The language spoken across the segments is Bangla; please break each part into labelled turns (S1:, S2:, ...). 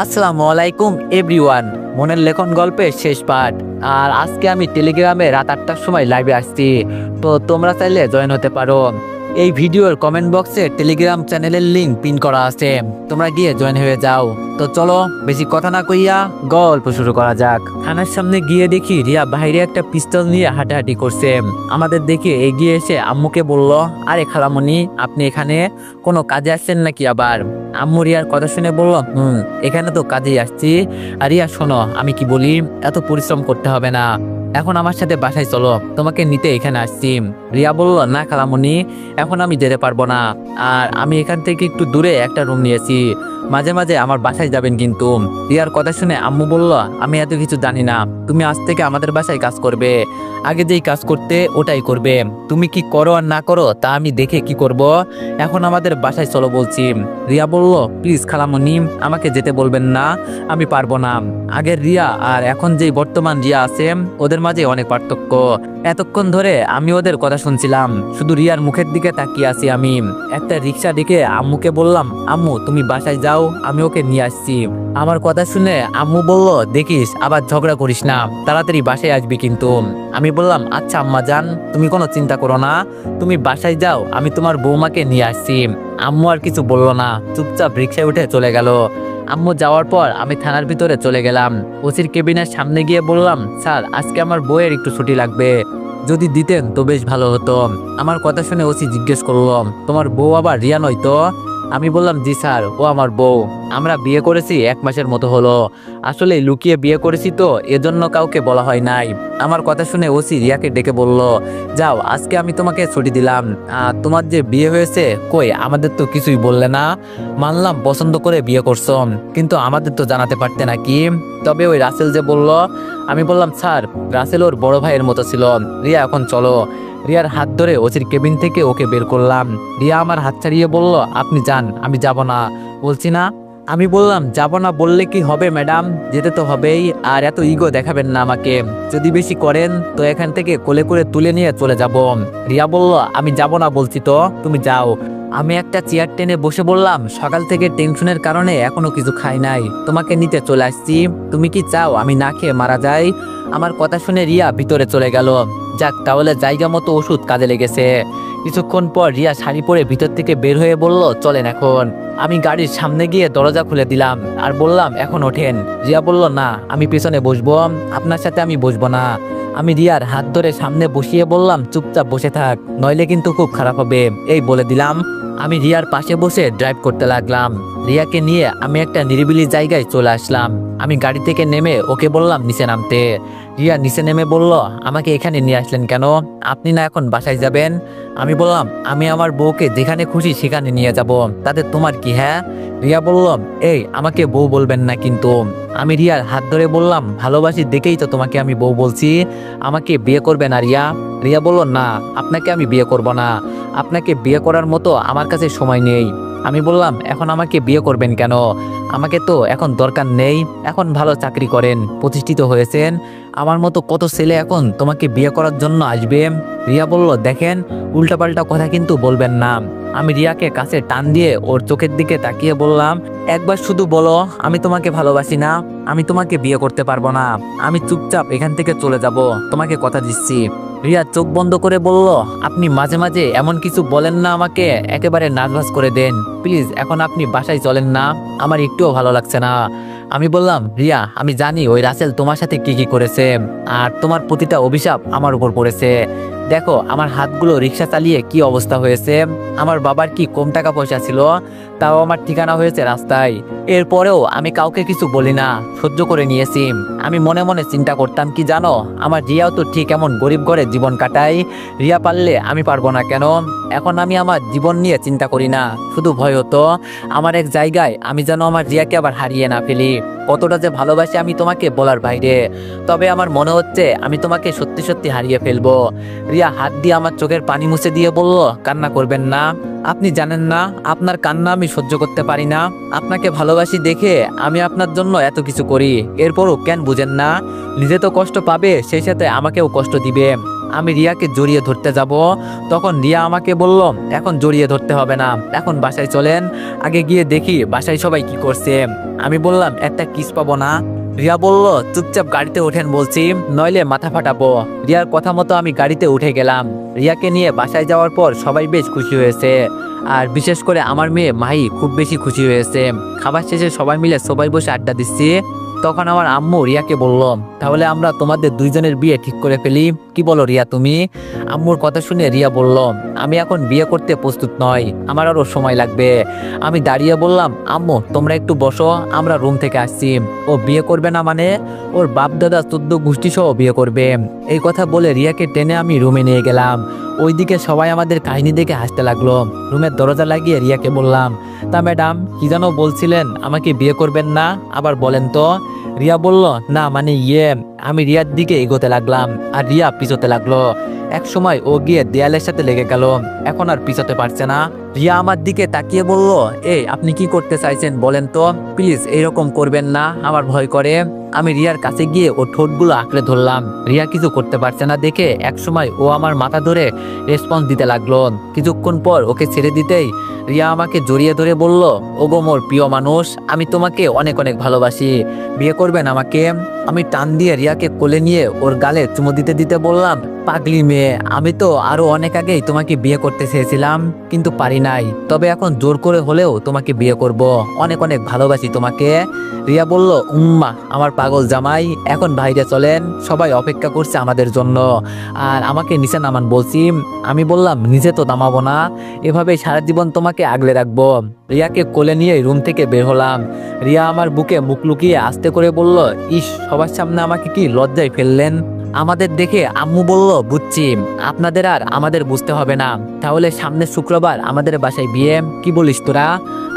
S1: আসসালামু আলাইকুম এভরিওয়ান। মনের লেখন গল্পের শেষ পার্ট। আর আজকে আমি টেলিগ্রামে রাত 8টার সময় লাইভে আসছি, তো তোমরা চাইলে জয়েন হতে পারো। এই ভিডিওর কমেন্ট বক্সে টেলিগ্রাম চ্যানেলের লিংক পিন করা আছে, তোমরা গিয়ে জয়েন হয়ে যাও। তো চলো বেশি কথা না কইয়া গল্প শুরু করা যাক। থানার সামনে গিয়ে দেখি রিয়া বাইরে একটা পিস্তল নিয়ে হাঁটাহাঁটি করছে। আমাদের দেখে এগিয়ে এসে আম্মুকে বলল, আরে খালামণি, আপনি এখানে কোনো কাজে আসছেন নাকি আবার? আম্মু রিয়ার কথা শুনে বলল, এখানে তো কাজেই আসছি। আর রিয়া শোনো, আমি কি বলি, এত পরিশ্রম করতে হবে না, এখন আমার সাথে বাসায় চলো, তোমাকে নিতে এখানে আসছি। রিয়া বলল, না খালামণি, এখন আমি যেতে পারবো না। আর আমি এখান থেকে একটু দূরে একটা রুম নিয়েছি, মাঝে মাঝে আমার বাসায় যাবেন কিন্তু। রিয়ার কথা শুনে আম্মু বলল, আমি এত কিছু জানি না, তুমি আজ থেকে আমাদের বাসায় কাজ করবে। আগে যেই কাজ করতে ওটাই করবে, তুমি কি করো আর না করো তা আমি দেখে কি করব। এখন আমাদের বাসায় চলো বলছি। রিয়া বলল, প্লিজ খালামণি, আমাকে যেতে বলবেন না, আমি পারবো না। আগের রিয়া আর এখন যেই বর্তমান রিয়া আছে ওদের মাঝে অনেক পার্থক্য। এতক্ষণ ধরে আমি ওদের কথা শুনছিলাম, শুধু রিয়ার মুখের দিকে তাকিয়ে আছি। আমি একটা রিক্সা ডেকে আম্মুকে বললাম, আম্মু তুমি বাসায় যাও, আমি ওকে নিয়ে আসছি। আমার কথা শুনে আম্মু বলল, দেখিস আবার ঝগড়া করিস না, তাড়াতাড়ি বাসায় আসবি কিন্তু। আমি বললাম, আচ্ছা আম্মা জান, তুমি কোনো চিন্তা করো না, তুমি বাসায় যাও, আমি তোমার বৌমাকে নিয়ে আসছি। আম্মু আর কিছু বললো না, চুপচাপ রিক্সায় উঠে চলে গেল। আম্মু যাওয়ার পর আমি থানার ভিতরে চলে গেলাম। ওসির কেবিনের সামনে গিয়ে বললাম, স্যার আজকে আমার বউয়ের একটু ছুটি লাগবে, যদি দিতেন তো বেশ ভালো হতো। আমার কথা শুনে ওসি জিজ্ঞেস করলো, তোমার বউ আবার রিয়া নয় তো? আমি বললাম, জি স্যার, ও আমার বউ, আমরা বিয়ে করেছি 1 মাসের মতো হলো। আসলে লুকিয়ে বিয়ে করেছি তো এজন্য কাউকে বলা হয় নাই। আমার কথা শুনে ওসি রিয়াকে ডেকে বলল, যাও, আজকে আমি তোমাকে ছুটি দিলাম। তোমার যে বিয়ে হয়েছে, কই আমাদের তো কিছুই বললে না। মানলাম পছন্দ করে বিয়ে করছো, কিন্তু আমাদের তো জানাতে পারতে নাকি। তবে ওই রাসেল যে বলল। আমি বললাম, স্যার রাসেল ওর বড় ভাইয়ের মতো ছিল। রিয়া এখন চলো। রিয়ার হাত ধরে ওসির কেবিন থেকে ওকে বের করলাম। রিয়া আমার হাত ছাড়িয়ে বলল, আপনি যান, আমি যাব না বলছি না। আমি বললাম, যাব না বললে কি হবে ম্যাডাম, যেতে তো হবেই। আর এত ইগো দেখাবেন না আমাকে, যদি বেশি করেন তো এখান থেকে কোলে করে তুলে নিয়ে চলে যাব। রিয়া বলল, আমি যাব না বলছি তো, তুমি যাও। আমি একটা চেয়ার টেনে বসে বললাম, সকাল থেকে টেনশনের কারণে এখনো কিছু খাই নাই, তোমাকে নিতে চলে আসছি। তুমি কি চাও আমি না খেয়ে মারা যাই? আমার কথা শুনে রিয়া ভিতরে চলে গেল। যাক, তাহলে জায়গা মতো ওষুধ কাজে লেগেছে। কিছুক্ষণ পর রিয়া শাড়ি পরে ভিতর থেকে বের হয়ে বলল, চলেন এখন। আমি গাড়ির সামনে গিয়ে দরজা খুলে দিলাম আর বললাম, এখন ওঠেন। রিয়া বলল, না, আমি পিছনে বসবো, আপনার সাথে আমি বসবো না। আমি রিয়ার হাত ধরে সামনে বসিয়ে বললাম, চুপচাপ বসে থাক, নইলে কিন্তু খুব খারাপ হবে, এই বলে দিলাম। আমি রিয়ার পাশে বসে ড্রাইভ করতে লাগলাম। রিয়াকে নিয়ে আমি একটা নিরিবিলি জায়গায় চলে আসলাম। আমি গাড়ি থেকে নেমে ওকে বললাম নিচে নামতে। রিয়া নিচে নেমে বলল, আমাকে এখানে নিয়ে আসলেন কেন? আপনি না এখন বাসায় যাবেন? আমি বললাম, আমি আমার বউকে যেখানে খুশি সেখানে নিয়ে যাব, তাতে তোমার কি? হ্যাঁ। রিয়া বলল, এই আমাকে বউ বলবেন না কিন্তু। আমি রিয়ার হাত ধরে বললাম, ভালোবাসি দেখেই তো তোমাকে আমি বউ বলছি, আমাকে বিয়ে করবে না রিয়া? রিয়া বলল, না, আপনাকে আমি বিয়ে করব না, আপনাকে বিয়ে করার মতো আমার কাছে সময় নেই। আমি বললাম, এখন আমাকে বিয়ে করবেন কেন? আমাকে তো এখন দরকার নেই, এখন ভালো চাকরি করেন, প্রতিষ্ঠিত হয়েছেন, আমার মতো কত ছেলে এখন তোমাকে বিয়ে করার জন্য আসবে। রিয়া বলল, দেখেন, উল্টাপাল্টা কথা কিন্তু বলবেন না। আমি রিয়াকে কাছে টান দিয়ে ওর চোখের দিকে তাকিয়ে বললাম, একবার শুধু বলো আমি তোমাকে ভালোবাসি না, আমি তোমাকে বিয়ে করতে পারবো না, আমি চুপচাপ এখান থেকে চলে যাব, তোমাকে কথা দিচ্ছি। রিয়া চোখ বন্ধ করে বলল, আপনি মাঝে মাঝে এমন কিছু বলেন না, আমাকে একেবারে নার্ভাস করে দেন, প্লিজ এখন আপনি বাসায় চলেন না, আমার একটুও ভালো লাগছে না। আমি বললাম, রিয়া আমি জানি ওই রাসেল তোমার সাথে কি কি করেছে, আর তোমার প্রতিটা অভিশাপ আমার উপর পড়েছে। দেখো আমার হাতগুলো রিক্সা চালিয়ে কি অবস্থা হয়েছে, আমার বাবার কি কম টাকা পয়সা ছিল, তাও আমার ঠিকানা হয়েছে রাস্তায়। এরপরেও আমি কাউকে কিছু বলি না, সহ্য করে নিয়েছি। আমি মনে মনে চিন্তা করতাম কি জানো, আমার রিয়াও তো ঠিক এমন গরিব ঘরে জীবন কাটাই, রিয়া পারলে আমি পারবো না কেন? এখন আমি আমার জীবন নিয়ে চিন্তা করি না, শুধু ভয় হতো আমার এক জায়গায় আমি যেন আমার রিয়াকে আবার হারিয়ে না ফেলি। কতটা যে ভালোবাসি আমি তোমাকে বলার বাইরে, তবে আমার মনে হচ্ছে আমি তোমাকে সত্যি সত্যি হারিয়ে ফেলবো। রিয়া হাত দিয়ে আমার চোখের পানি মুছে দিয়ে বলল, কান্না করবেন না, আপনি জানেন না আপনার কান্না আমি সহ্য করতে পারি না, আপনাকে ভালোবাসি দেখে আমি আপনার জন্য এত কিছু করি, এরপরও কেন বুঝেন না? নিজে তো কষ্ট পাবে, সেই সাথে আমাকেও কষ্ট দিবে। আমি রিয়াকে জড়িয়ে ধরতে যাব, তখন রিয়া আমাকে বলল এখন জড়িয়ে ধরতে হবে না, এখন বাসায় চলেন, আগে গিয়ে দেখি বাসায় সবাই কি করছে। আমি বললাম একটা কিস পাবো না? রিয়া বলল চুপচাপ গাড়িতে ওঠেন বলছি, নইলে মাথা ফাটাবো। রিয়ার কথা মতো আমি গাড়িতে উঠে গেলাম। রিয়াকে নিয়ে বাসায় যাওয়ার পর সবাই বেশ খুশি হয়েছে, আর বিশেষ করে আমার মেয়ে মাহি খুব বেশি খুশি হয়েছে। খাবার শেষে সবাই মিলে সবাই বসে আড্ডা দিচ্ছি, তখন আমার আম্মু রিয়াকে বলল তাহলে আমরা তোমাদের দুইজনের বিয়ে ঠিক করে ফেলি, কি বলো রিয়া তুমি? আম্মুর কথা শুনে রিয়া বলল আমি এখন বিয়ে করতে প্রস্তুত নই, আমার আরো সময় লাগবে। আমি দাঁড়িয়ে বললাম আম্মু তোমরা একটু বসো, আমরা রুম থেকে আসছি। ও বিয়ে করবে না মানে? ওর বাপ দাদা 14 গোষ্ঠী সহ বিয়ে করবে। এই কথা বলে রিয়াকে টেনে আমি রুমে নিয়ে গেলাম। ওইদিকে সবাই আমাদের কাহিনী দেখে হাসতে লাগলো। রুমের দরজা লাগিয়ে রিয়াকে বললাম তা ম্যাডাম কি যেন বলছিলেন, আমাকে বিয়ে করবেন না, আবার বলেন তো? রিয়া বলল না মানে আমি রিয়ার দিকে এগোতে লাগলাম আর রিয়া পিছোতে লাগলো। এক সময় ও গিয়ে দেয়ালের সাথে লেগে গেল, এখন আর পিছোতে পারছে না। রিয়া আমার দিকে তাকিয়ে বলল এই আপনি কি করতে চাইছেন বলেন তো, প্লিজ এইরকম করবেন না, আমার ভয় করে। আমি রিয়ার কাছে গিয়ে ও ঠোঁটগুলো আঁকড়ে ধরলাম। রিয়া কিছু করতে পারছে না দেখে এক সময় ও আমার মাথা ধরে রেসপন্স দিতে লাগলো। কিছুক্ষণ পর ওকে ছেড়ে দিতেই রিয়া আমাকে জড়িয়ে ধরে বলল ওগো মোর প্রিয় মানুষ, আমি তোমাকে অনেক অনেক ভালোবাসি, বিয়ে করবেন আমাকে? আমি টান দিয়ে রিয়াকে কোলে নিয়ে ওর গালে চুমু দিতে দিতে বললাম পাগলি মেয়ে, আমি তো আরো অনেক আগেই তোমাকে বিয়ে করতে চেয়েছিলাম কিন্তু পারি নাই, তবে এখন জোর করে হলেও তোমাকে বিয়ে করব, অনেক অনেক ভালোবাসি তোমাকে। রিয়া বলল উম্মা আমার পাগল জামাই, এখন বাইরে চলেন, সবাই অপেক্ষা করছে আমাদের জন্য, আর আমাকে নিচে নামান বলছি। আমি বললাম নিচে তো নামাবো না, এভাবেই সারা জীবন তোমাকে আগলে রাখবো। রিয়াকে কোলে নিয়ে রুম থেকে বের হলাম। রিয়া আমার বুকে মুখ লুকিয়ে আস্তে করে বলল ইস সবার সামনে আমাকে কি লজ্জায় ফেললেন। আমাদের দেখে আম্মু বলল বুঝছি, আপনাদের আর আমাদের বুঝতে হবে না, তাহলে সামনের শুক্রবার আমাদের বাসায় বিয়ে, কি বলিস তোরা?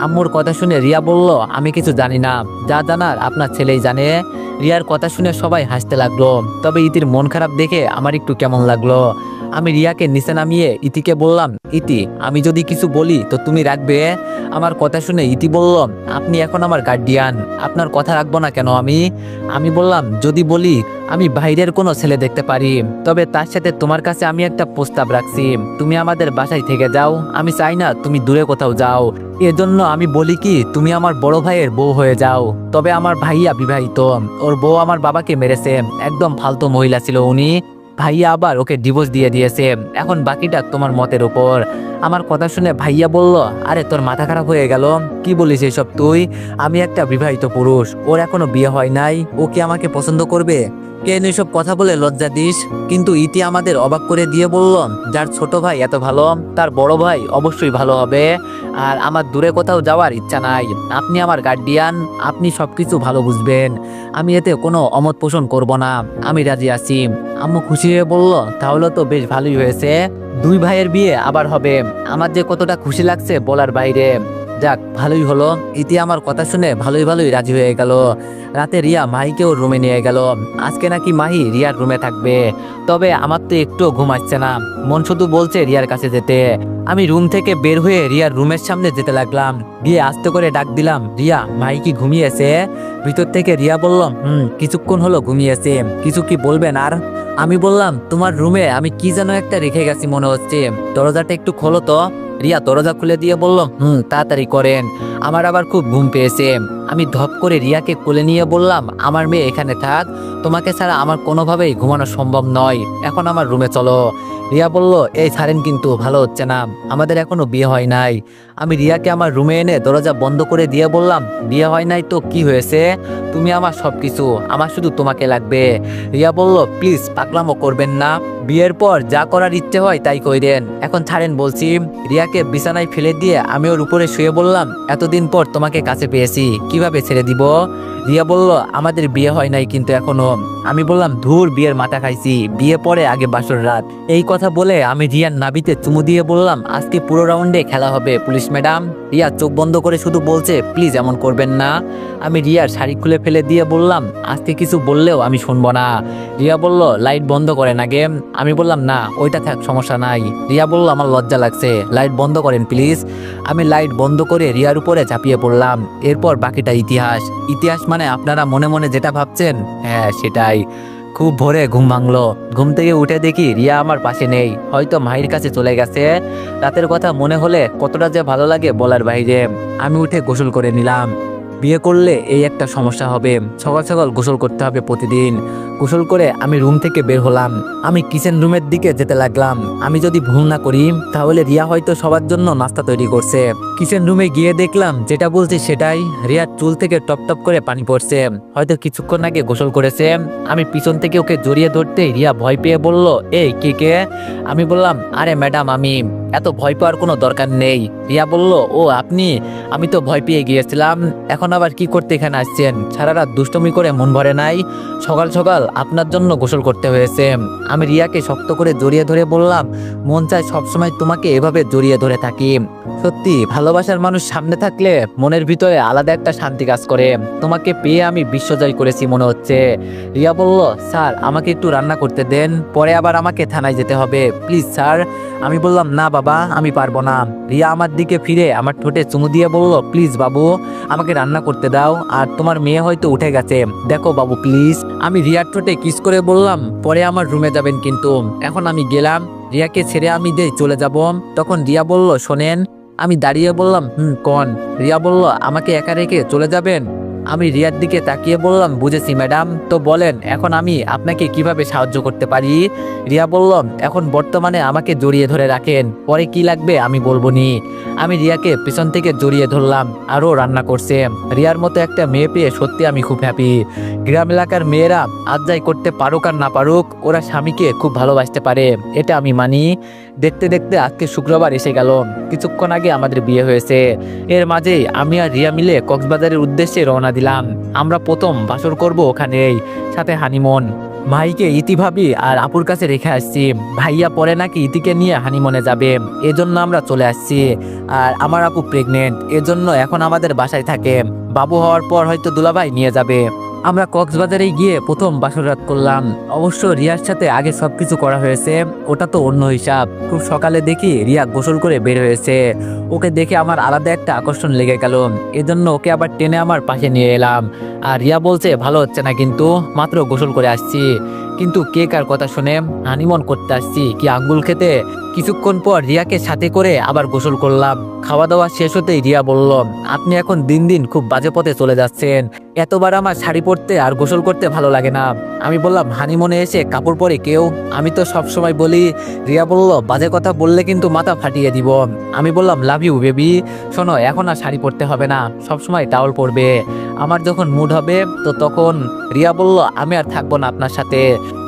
S1: আম্মুর কথা শুনে রিয়া বলল আমি কিছু জানি না, যা জানার আপনার ছেলেই জানে। রিয়ার কথা শুনে সবাই হাসতে লাগলো, তবে ইতির মন খারাপ দেখে আমার একটু কেমন লাগলো। আমি রিয়াকে নিচে নামিয়ে ইতিকে বললাম ইতি আমি যদি কিছু বলি তো তুমি রাখবে? আমার কথা শুনে ইতি বলল আপনি এখন আমার গার্ডিয়ান, আপনার কথা রাখবো না কেন আমি? আমি বললাম যদি বলি আমি বাইরের কোনো ছেলে দেখতে পারি, তবে তার সাথে তোমার কাছে আমি একটা প্রস্তাব রাখছি, তুমি আমাদের বাসায় থেকে যাও, আমি চাই না তুমি দূরে কোথাও যাও। এজন্য আমি বলি কি তুমি আমার বড় ভাইয়ের বউ হয়ে যাও। তবে আমার ভাইয়া বিবাহিত, ওর বউ আমার বাবাকে মেরেছে, একদম ফালতু মহিলা ছিল উনি, ভাইয়া আবার ওকে ডিভোর্স দিয়ে দিয়েছে, এখন বাকিটা তোমার মতের উপর। আমার কথা শুনে ভাইয়া বলল আরে তোর মাথা খারাপ হয়ে গেল, কি বলিস এসব তুই? আমি একটা বিবাহিত পুরুষ, ওর এখনো বিয়ে হয় নাই, ও কি আমাকে পছন্দ করবে? কেন এসব কথা বলে লজ্জা দিস? কিন্তু ইতি আমাদের অবাক করে দিয়ে বলল যার ছোট ভাই এত ভালো তার বড় ভাই অবশ্যই ভালো হবে, আর আমার দূরে কোথাও যাওয়ার ইচ্ছা নাই, আপনি আমার গার্ডিয়ান, আপনি সবকিছু ভালো বুঝবেন, আমি এতে কোনো অমত পোষণ করব না, আমি রাজি আছি। আম্মু খুশি হয়ে বলল তাহলে তো বেশ ভালোই হয়েছে, দুই ভাইয়ের বিয়ে আবার হবে, আমার যে কতটা খুশি লাগছে বলার বাইরে। যাক ভালোই হলো, ইতি আমার কথা শুনে ভালোই ভালোই রাজি হয়ে গেল। রাতে রিয়া মাহিকেও রুমে নিয়ে গেল, আজকে নাকি মাহি রিয়ার রুমে থাকবে। তবে আমার তো একটুও ঘুম আসছে না, মন শুধু বলছে রিয়ার কাছে যেতে। আমি রুম থেকে বের হয়ে রিয়ার রুমের সামনে যেতে লাগলাম, গিয়ে আস্তে করে ডাক দিলাম রিয়া মাহি কি ঘুমিয়েছে? ভিতর থেকে রিয়া বলল কিছুক্ষণ হলো ঘুমিয়েছে, কিছু কি বলবেন আর? আমি বললাম তোমার রুমে আমি কি যেন একটা রেখে গেছি মনে হচ্ছে, দরজাটা একটু খোলো তো। রিয়া দরজা খুলে দিয়ে বলল তাড়াতাড়ি করেন, আমার আবার খুব ঘুম পেয়েছে। আমি ধপ করে রিয়াকে কোলে নিয়ে বললাম আমার মেয়ে এখানে থাক, তোমাকে ছাড়া আমার কোনোভাবেই ঘুমানো সম্ভব নয়, এখন আমার রুমে চলো। রিয়া বলল এই ছাড়েন কিন্তু ভালো হচ্ছে না, আমাদের এখনো বিয়ে হয় নাই। আমি রিয়াকে আমার রুমে এনে দরজা বন্ধ করে দিয়ে বললাম বিয়ে হয় নাই তো কি হয়েছে, তুমি আমার সবকিছু, আমার শুধু তোমাকে লাগবে। রিয়া বলল প্লিজ পাগলামো করবেন না, বিয়ের পর যা করার ইচ্ছে হয় তাই কইরেন, এখন ছাড়েন বলছি। রিয়াকে বিছানায় ফেলে দিয়ে আমি ওর উপরে শুয়ে বললাম এতদিন পর তোমাকে কাছে পেয়েছি, কিভাবে ছেড়ে দিব? রিয়া বলল আমাদের বিয়ে হয় নাই কিন্তু এখনো। আমি বললাম ধুর বিয়ের মাথা খাইছি, বিয়ে পরে আগে বাসর রাত। এই কথা বলে আমি রিয়ার নাভিতে চুমু দিয়ে বললাম আজকে পুরো রাউন্ডে খেলা হবে পুলিশ ম্যাডাম। রিয়া চোখ বন্ধ করে শুধু বলছে প্লিজ এমন করবেন না। আমি রিয়ার শাড়ি খুলে ফেলে দিয়ে বললাম আজকে কিছু বললেও আমি শুনবো না। রিয়া বলল লাইট বন্ধ করেন আগে। আমি বললাম না ওইটা থাক সমস্যা নাই। রিয়া বলল আমার লজ্জা লাগছে, লাইট বন্ধ করেন প্লিজ। আমি লাইট বন্ধ করে রিয়ার উপরে ঝাঁপিয়ে পড়লাম। এরপর বাকিটা ইতিহাস। ইতিহাস মানে আপনারা মনে মনে যেটা ভাবছেন, হ্যাঁ সেটাই। খুব ভোরে ঘুম ভাঙলো। ঘুম থেকে উঠে দেখি রিয়া আমার পাশে নেই, হয়তো মাহির কাছে চলে গেছে। রাতের কথা মনে হলে কতটা যে ভালো লাগে বলার বাইরে। আমি উঠে গোসল করে নিলাম। বিয়ে করলে এই একটা সমস্যা হবে, সকাল সকাল গোসল করতে হবে প্রতিদিন। গোসল করে আমি রুম থেকে বের হলাম। আমি কিচেন রুমের দিকে যেতে লাগলাম। আমি যদি ভুল না করি তাহলে রিয়া হয়তো সবার জন্য নাস্তা তৈরি করছে। কিচেন রুমে গিয়ে দেখলাম যেটা বলছি সেটাই, রিয়ার চুল থেকে টপ টপ করে পানি পড়ছে, হয়তো কিছুক্ষণ আগে গোসল করেছে। আমি পিছন থেকে ওকে জড়িয়ে ধরতে রিয়া ভয় পেয়ে বলল, এই কে? আমি বললাম, আরে ম্যাডাম আমি। এত ভয় পাওয়ার কোনো দরকার নেই। রিয়া বলল, ও আপনি? আমি তো ভয় পেয়ে গিয়েছিলাম, এখন আবার কি করতে এখানে আসছেন? সারা রাত দুষ্টুমি করে মন ভরে নাই, সকাল সকাল আপনার জন্য গোসল করতে হয়েছে। আমি রিয়াকে শক্ত করে জড়িয়ে ধরে বললাম, মন চায় সবসময় তোমাকে এভাবে জড়িয়ে ধরে থাকি। সত্যি ভালোবাসার মানুষ সামনে থাকলে মনের ভিতরে আলাদা একটা শান্তি কাজ করে। তোমাকে পেয়ে আমি বিশ্বজয় করেছি মনে হচ্ছে। রিয়া বলল, স্যার আমাকে একটু রান্না করতে দেন, পরে আবার আমাকে থানায় যেতে হবে, প্লিজ স্যার। আমি বললাম, না বাবা আমি পারবো না। রিয়া আমার দিকে ফিরে আমার ঠোঁটে চুমু দিয়ে বলল, প্লিজ বাবু আমাকে রান্না করতে দাও, আর তোমার মেয়ে হয়তো উঠে গেছে, দেখো বাবু প্লিজ। আমি রিয়ার ঠোঁটে কিস করে বললাম, পরে আমার রুমে যাবেন কিন্তু। এখন আমি গেলাম, রিয়াকে ছেড়ে আমি চলে যাব। তখন রিয়া বলল, শোনেন। আমি দাঁড়িয়ে বললাম, কোন? রিয়া বলল, আমাকে একা রেখে চলে যাবেন? আমি রিয়ার দিকে তাকিয়ে বললাম, বুঝেছি ম্যাডাম, তো বলেন এখন আমি আপনাকে কিভাবে সাহায্য করতে পারি? রিয়া বলল, এখন বর্তমানে আমাকে জড়িয়ে ধরে রাখেন, পরে কি লাগবে আমি বলবো নি। আমি রিয়াকে পিছন থেকে জড়িয়ে ধরলাম, আরও রান্না করছে। রিয়ার মতো একটা মেয়ে পেয়ে সত্যি আমি খুব হ্যাপি। গ্রাম এলাকার মেয়েরা আজ যাই করতে পারুক আর না পারুক, ওরা স্বামীকে খুব ভালোবাসতে পারে, এটা আমি মানি। দেখতে দেখতে আজকে শুক্রবার এসে গেল। কিছুক্ষণ আগে আমাদের বিয়ে হয়েছে। এর মাঝেই আমি আর রিয়া মিলে কক্সবাজারের উদ্দেশ্যে রওনা দিলাম। আমরা প্রথম বাসর করব ওখানেই, সাথে হানিমুন। ভাইকে ইতি ভাবি আর আপুর কাছে রেখে আসছি। ভাইয়া পরে নাকি ইতিকে নিয়ে হানিমুনে যাবে, এজন্য আমরা চলে আসছি। আর আমার আপু প্রেগনেন্ট, এজন্য এখন আমাদের বাসায় থাকে। বাবু হওয়ার পর হয়তো দুলাভাই নিয়ে যাবে। আমরা কক্সবাজারে গিয়ে প্রথম বাসর রাত করলাম। অবশ্য রিয়ার সাথে আগে সবকিছু করা হয়েছে, ওটা তো অন্য হিসাব। খুব সকালে দেখি রিয়া গোসল করে বের হয়েছে। ওকে দেখে আমার আলাদা একটা আকর্ষণ লেগে গেল, এজন্য ওকে আবার টেনে আমার পাশে নিয়ে এলাম। আর রিয়া বলছে, ভালো হচ্ছে না কিন্তু, মাত্র গোসল করে আসছি। কিন্তু কে কার কথা শুনে হানিমুন করতে আসছি কি আঙ্গুল খেতে? কিছুক্ষণ পর রিয়াকে সাথে করে আবার গোসল করলাম। খাওয়া দাওয়া শেষ হতেই রিয়া বলল, আপনি এখন দিন দিন খুব বাজে পথে চলে যাচ্ছেন, এতবার আমার শাড়ি পরতে আর গোসল করতে ভালো লাগে না। আমি বললাম, হানিমুনে এসে কাপড় পরে কেউ? আমি তো সব সময় বলি। রিয়া বলল, বাজে কথা বললে কিন্তু মাথা ফাটিয়ে দিব। আমি বললাম, লাভ ইউ বেবি। শোনো, এখন আর শাড়ি পরতে হবে না, সবসময় টাওয়াল পরবে। আমার যখন মুড হবে তো তখন। রিয়া বলল, আমি আর থাকবো না আপনার সাথে।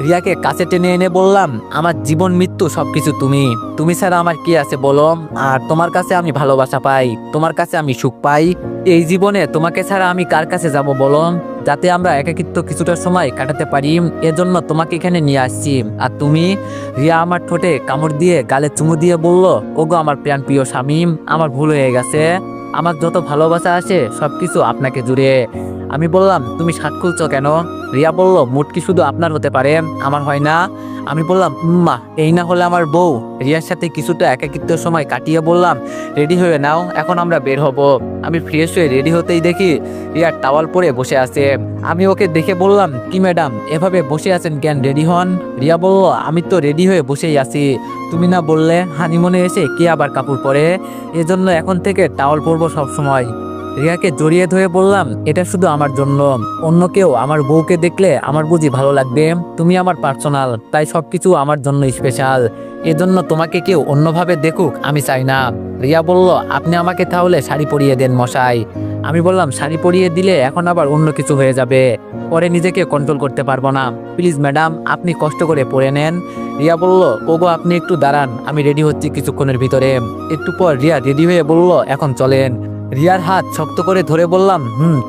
S1: রিয়াকে কাছে টেনে এনে বললাম, আমার জীবন মৃত্যু সবকিছু তুমি। তুমি ছাড়া আমার কি আছে বলো? আর তোমার কাছে আমি ভালোবাসা পাই, তোমার কাছে আমি সুখ পাই। এই জীবনে তোমাকে ছাড়া আমি কার কাছে যাব বলো? যাতে আমরা একাকিত্ব কিছুটা সময় কাটাতে পারি, এজন্য তোমাকে এখানে নিয়ে আসছি। আর তুমি? রিয়া আমার ঠোঁটে কামড় দিয়ে গালে চুমু দিয়ে বলল, ওগো আমার প্রাণ প্রিয় স্বামী, আমার ভুল হয়ে গেছে। আমার যত ভালোবাসা আছে সবকিছু আপনাকে জুড়ে। আমি বললাম, তুমি শাক খুলছো কেন? রিয়া বলল, মুড কি শুধু আপনার হতে পারে, আমার হয় না? আমি বললাম, মা এই না হলে আমার বউ। রিয়ার সাথে কিছুটা একাকিত্বের সময় কাটিয়ে বললাম, রেডি হয়ে নাও, এখন আমরা বের হব। আমি ফ্রেশ হয়ে রেডি হতেই দেখি রিয়া টাওয়াল পরে বসে আছে। আমি ওকে দেখে বললাম, কি ম্যাডাম এভাবে বসে আছেন কেন, রেডি হন। রিয়া বলল, আমি তো রেডি হয়ে বসেই আছি, তুমি না বললে হানিমুনে এসে কে আবার কাপড় পরে? এজন্য এখন থেকে টাওয়াল পরবো সবসময়। রিয়াকে জড়িয়ে ধরে বললাম, এটা শুধু আমার জন্য, অন্য কেউ আমার বউকে দেখলে আমার বুঝি ভালো লাগবে? তুমি আমার পার্সোনাল, তাই সবকিছু আমার জন্য স্পেশাল। এজন্য তোমাকে কেউ অন্যভাবে দেখুক আমি চাই না। রিয়া বলল, আপনি আমাকে তাহলে শাড়ি পরিয়ে দেন মশাই। আমি বললাম, শাড়ি পরিয়ে দিলে এখন আবার অন্য কিছু হয়ে যাবে, পরে নিজেকে কন্ট্রোল করতে পারবো না, প্লিজ ম্যাডাম আপনি কষ্ট করে পরে নেন। রিয়া বলল, ওগো আপনি একটু দাঁড়ান, আমি রেডি হচ্ছি কিছুক্ষণের ভিতরে। একটু পর রিয়া রেডি হয়ে বলল, এখন চলেন। রিয়ার হাত শক্ত করে ধরে বললাম,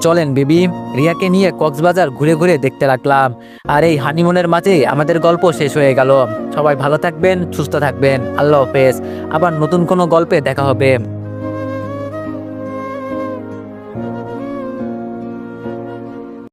S1: চলেন বেবি। রিয়াকে নিয়ে কক্সবাজার ঘুরে ঘুরে দেখতে লাগলাম। আর এই হানিমুনের মাঝে আমাদের গল্প শেষ হয়ে গেল। সবাই ভালো থাকবেন, সুস্থ থাকবেন, আল্লাহ হাফেজ। আবার নতুন কোনো গল্পে দেখা হবে।